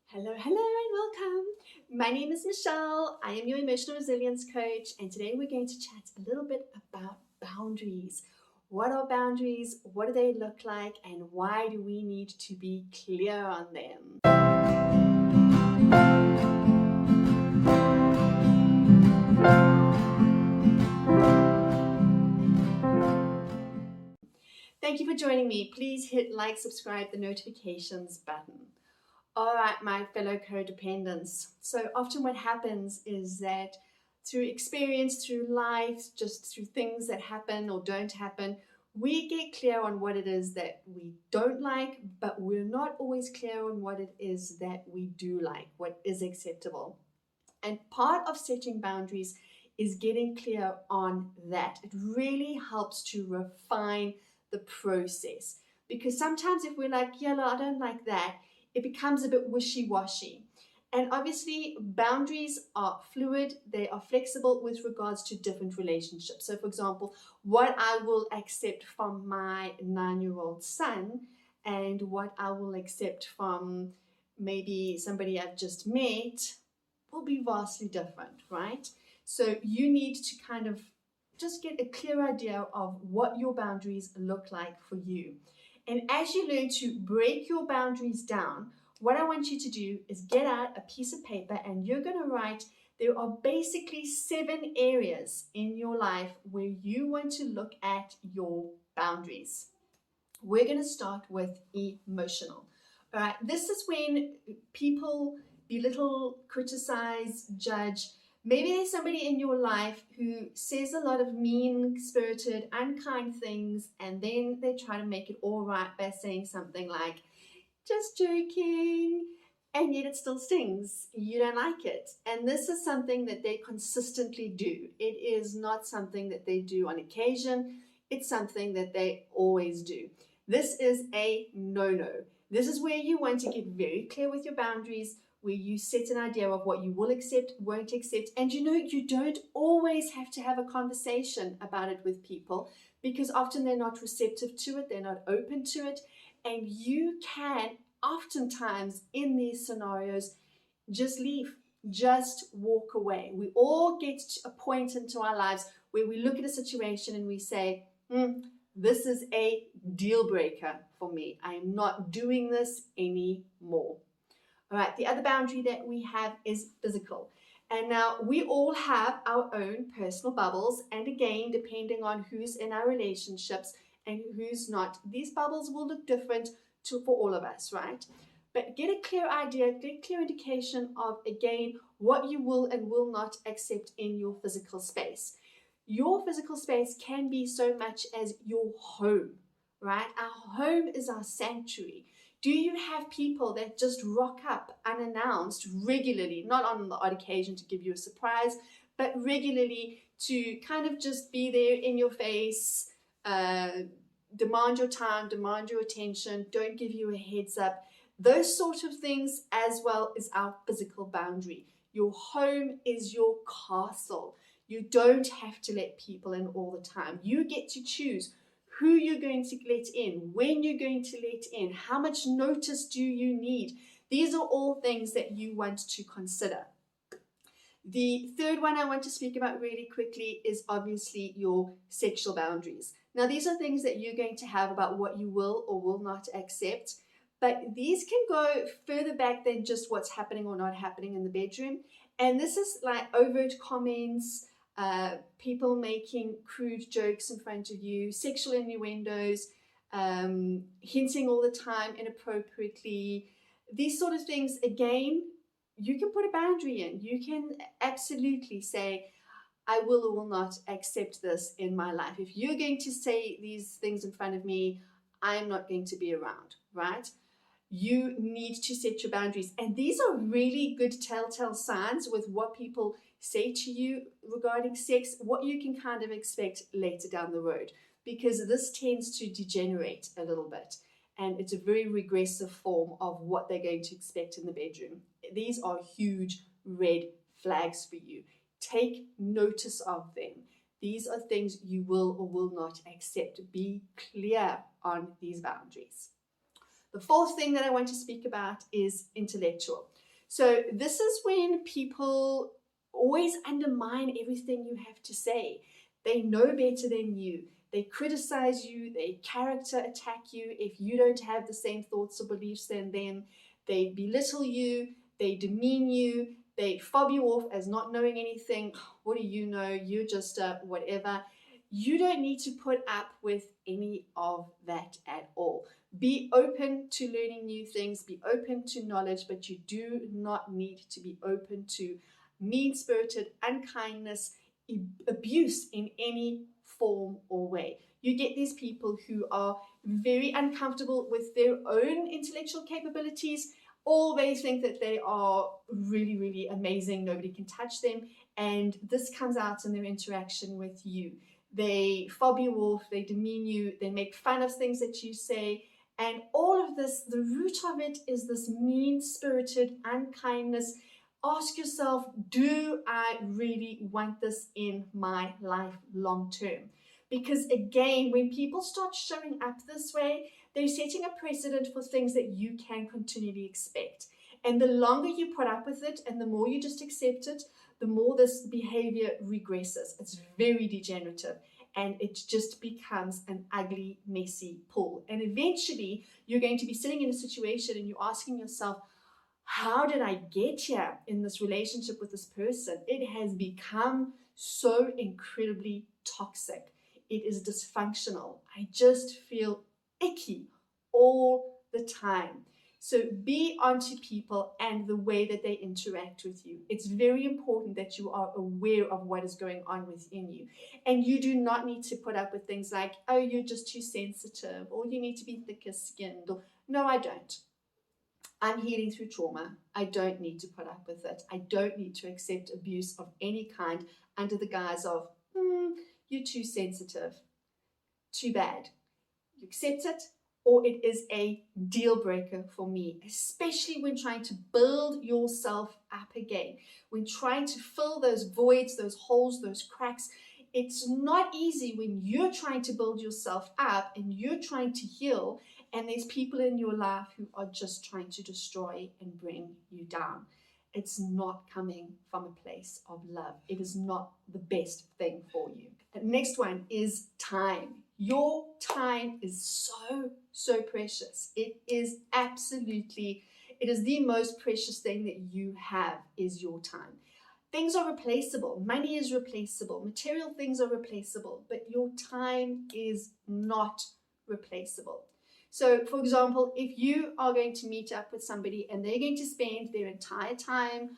Hello, hello, and welcome. My name is Michelle. I am your emotional resilience coach, and today we're going to chat a little bit about boundaries. What are boundaries? What do they look like? And why do we need to be clear on them? Thank you for joining me. Please hit like, subscribe, the notifications button. All right, my fellow codependents. So often what happens is that through experience, through life, just through things that happen or don't happen, we get clear on what it is that we don't like, but we're not always clear on what it is that we do like, what is acceptable. And part of setting boundaries is getting clear on that. It really helps to refine the process. Because sometimes if we're like, yeah, no, I don't like that, it becomes a bit wishy-washy. And obviously, boundaries are fluid, they are flexible with regards to different relationships. So, for example, what I will accept from my 9-year-old son and what I will accept from maybe somebody I've just met will be vastly different, right? So you need to kind of just get a clear idea of what your boundaries look like for you. And as you learn to break your boundaries down, what I want you to do is get out a piece of paper and you're going to write there are basically 7 areas in your life where you want to look at your boundaries. We're going to start with emotional. All right, this is when people belittle, criticize, judge. Maybe there's somebody in your life who says a lot of mean-spirited, unkind things, and then they try to make it all right by saying something like, just joking, and yet it still stings. You don't like it. And this is something that they consistently do. It is not something that they do on occasion. It's something that they always do. This is a no-no. This is where you want to get very clear with your boundaries, where you set an idea of what you will accept, won't accept. And you don't always have to have a conversation about it with people because often they're not receptive to it, they're not open to it. And you can oftentimes in these scenarios just leave, just walk away. We all get to a point into our lives where we look at a situation and we say, this is a deal breaker for me. I am not doing this anymore. All right, the other boundary that we have is physical. And now we all have our own personal bubbles. And again, depending on who's in our relationships and who's not, these bubbles will look different for all of us, right? But get a clear idea, get a clear indication of, again, what you will and will not accept in your physical space. Your physical space can be so much as your home, right? Our home is our sanctuary. Do you have people that just rock up unannounced regularly, not on the odd occasion to give you a surprise, but regularly to kind of just be there in your face, demand your time, demand your attention, don't give you a heads up. Those sort of things as well as our physical boundary. Your home is your castle. You don't have to let people in all the time. You get to choose who you're going to let in, when you're going to let in, how much notice do you need. These are all things that you want to consider. The third one I want to speak about really quickly is obviously your sexual boundaries. Now, these are things that you're going to have about what you will or will not accept, but these can go further back than just what's happening or not happening in the bedroom. And this is like overt comments, people making crude jokes in front of you, sexual innuendos, hinting all the time inappropriately. These sort of things, again, you can put a boundary in. You can absolutely say, I will or will not accept this in my life. If you're going to say these things in front of me, I'm not going to be around, right? You need to set your boundaries. And these are really good telltale signs with what people say to you regarding sex, what you can kind of expect later down the road, because this tends to degenerate a little bit. And it's a very regressive form of what they're going to expect in the bedroom. These are huge red flags for you. Take notice of them. These are things you will or will not accept. Be clear on these boundaries. The fourth thing that I want to speak about is intellectual. So this is when people always undermine everything you have to say. They know better than you. They criticize you. They character attack you if you don't have the same thoughts or beliefs than them. They belittle you. They demean you. They fob you off as not knowing anything. What do you know? You're just whatever. You don't need to put up with any of that at all. Be open to learning new things, be open to knowledge, but you do not need to be open to mean-spirited unkindness, abuse in any form or way. You get these people who are very uncomfortable with their own intellectual capabilities, or they think that they are really, really amazing, nobody can touch them, and this comes out in their interaction with you. They fob you off, they demean you, they make fun of things that you say, and all of this, the root of it is this mean-spirited unkindness. Ask yourself, do I really want this in my life long term? Because again, when people start showing up this way, they're setting a precedent for things that you can continually expect. And the longer you put up with it and the more you just accept it, the more this behavior regresses. It's very degenerative. And it just becomes an ugly, messy pull. And eventually, you're going to be sitting in a situation and you're asking yourself, how did I get here in this relationship with this person? It has become so incredibly toxic. It is dysfunctional. I just feel icky all the time. So be onto people and the way that they interact with you. It's very important that you are aware of what is going on within you. And you do not need to put up with things like, oh, you're just too sensitive, or you need to be thicker skinned. Or, no, I don't. I'm healing through trauma. I don't need to put up with it. I don't need to accept abuse of any kind under the guise of, you're too sensitive. Too bad. You accept it, or it is a deal breaker for me, especially when trying to build yourself up again, when trying to fill those voids, those holes, those cracks. It's not easy when you're trying to build yourself up and you're trying to heal, and there's people in your life who are just trying to destroy and bring you down. It's not coming from a place of love. It is not the best thing for you. The next one is time. Your time is so precious. It is the most precious thing that you have is your time. Things are replaceable. Money is replaceable. Material things are replaceable, but your time is not replaceable. So, for example, if you are going to meet up with somebody and they're going to spend their entire time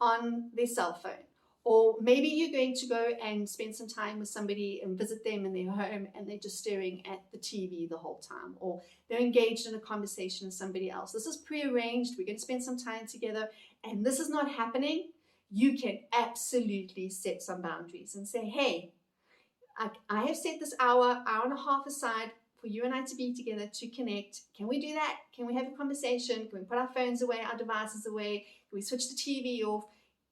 on their cell phone, or maybe you're going to go and spend some time with somebody and visit them in their home and they're just staring at the TV the whole time, or they're engaged in a conversation with somebody else. This is prearranged. We're going to spend some time together and this is not happening. You can absolutely set some boundaries and say, hey, I have set this hour and a half aside for you and I to be together, to connect. Can we do that? Can we have a conversation? Can we put our phones away, our devices away? Can we switch the TV off?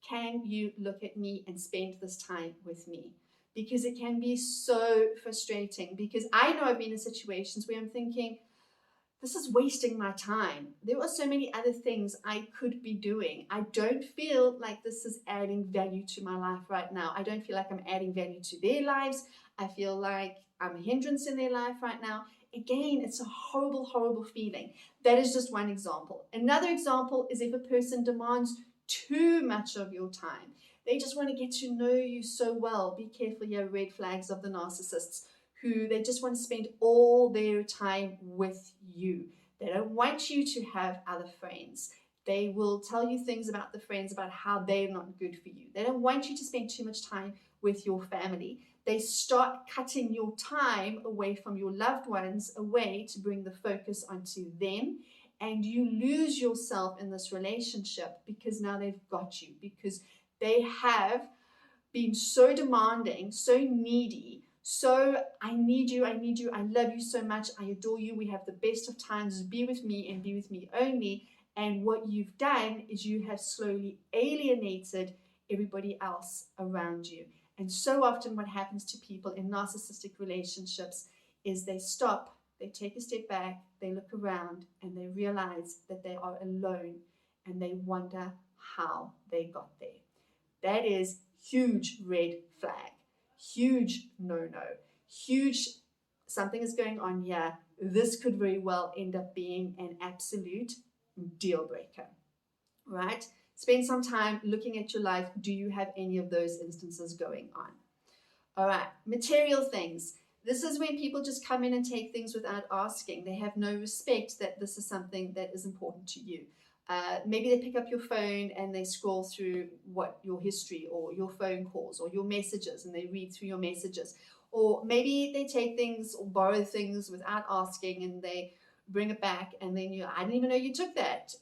Can you look at me and spend this time with me? Because it can be so frustrating, because I know I've been in situations where I'm thinking, this is wasting my time. There are so many other things I could be doing. I don't feel like this is adding value to my life right now. I don't feel like I'm adding value to their lives. I feel like I'm a hindrance in their life right now. Again, it's a horrible, horrible feeling. That is just one example. Another example is if a person demands too much of your time. They just want to get to know you so well. Be careful, you have red flags of the narcissists, who they just want to spend all their time with you. They don't want you to have other friends. They will tell you things about the friends, about how they're not good for you. They don't want you to spend too much time with your family. They start cutting your time away from your loved ones, away to bring the focus onto them. And you lose yourself in this relationship because now they've got you, because they have been so demanding, so needy, so I need you, I love you so much, I adore you, we have the best of times, be with me and be with me only. And what you've done is you have slowly alienated everybody else around you. And so often what happens to people in narcissistic relationships is they stop they take a step back, they look around, and they realize that they are alone, and they wonder how they got there. That is huge red flag, huge no-no, huge something is going on here. This could very well end up being an absolute deal breaker, right? Spend some time looking at your life. Do you have any of those instances going on? All right, material things. This is when people just come in and take things without asking. They have no respect that this is something that is important to you. Maybe they pick up your phone and they scroll through what your history or your phone calls or your messages, and they read through your messages. Or maybe they take things or borrow things without asking, and they bring it back, and then I didn't even know you took that.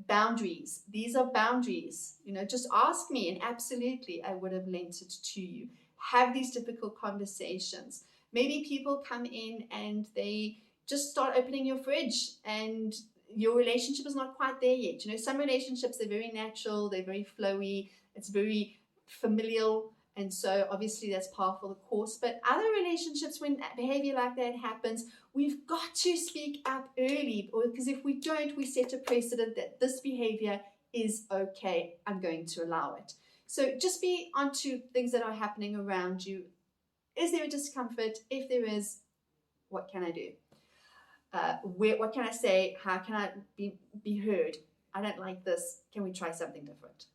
Boundaries. These are boundaries. Just ask me, and absolutely I would have lent it to you. Have these difficult conversations. Maybe people come in and they just start opening your fridge, and your relationship is not quite there yet. Some relationships, they're very natural, they're very flowy, it's very familial, and so obviously that's par for the course. But other relationships, when behavior like that happens, we've got to speak up early, because if we don't, we set a precedent that this behavior is okay, I'm going to allow it. So just be onto things that are happening around you. Is there a discomfort? If there is, what can I do? What can I say? How can I be heard? I don't like this. Can we try something different?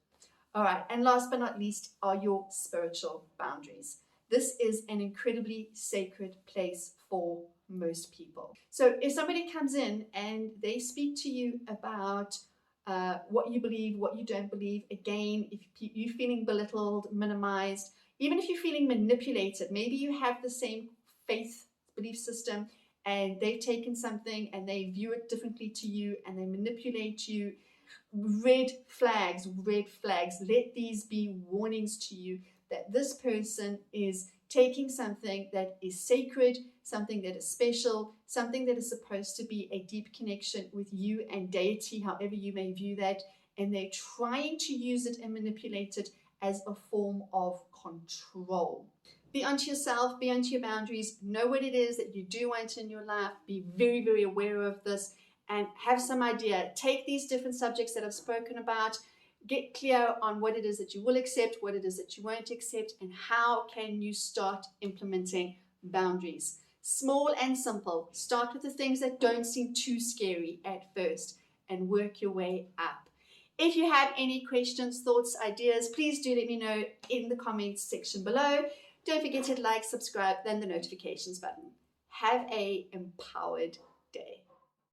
All right. And last but not least are your spiritual boundaries. This is an incredibly sacred place for most people. So if somebody comes in and they speak to you about what you believe, what you don't believe, again, if you're feeling belittled, minimized, even if you're feeling manipulated, maybe you have the same faith belief system, and they've taken something and they view it differently to you, and they manipulate you. Red flags, red flags. Let these be warnings to you that this person is taking something that is sacred, something that is special, something that is supposed to be a deep connection with you and deity, however you may view that, and they're trying to use it and manipulate it as a form of control. Be unto yourself, be unto your boundaries, know what it is that you do want in your life, be very, very aware of this, and have some idea. Take these different subjects that I've spoken about, get clear on what it is that you will accept, what it is that you won't accept, and how can you start implementing boundaries. Small and simple. Start with the things that don't seem too scary at first and work your way up. If you have any questions, thoughts, ideas, please do let me know in the comments section below. Don't forget to like, subscribe, then the notifications button. Have an empowered day.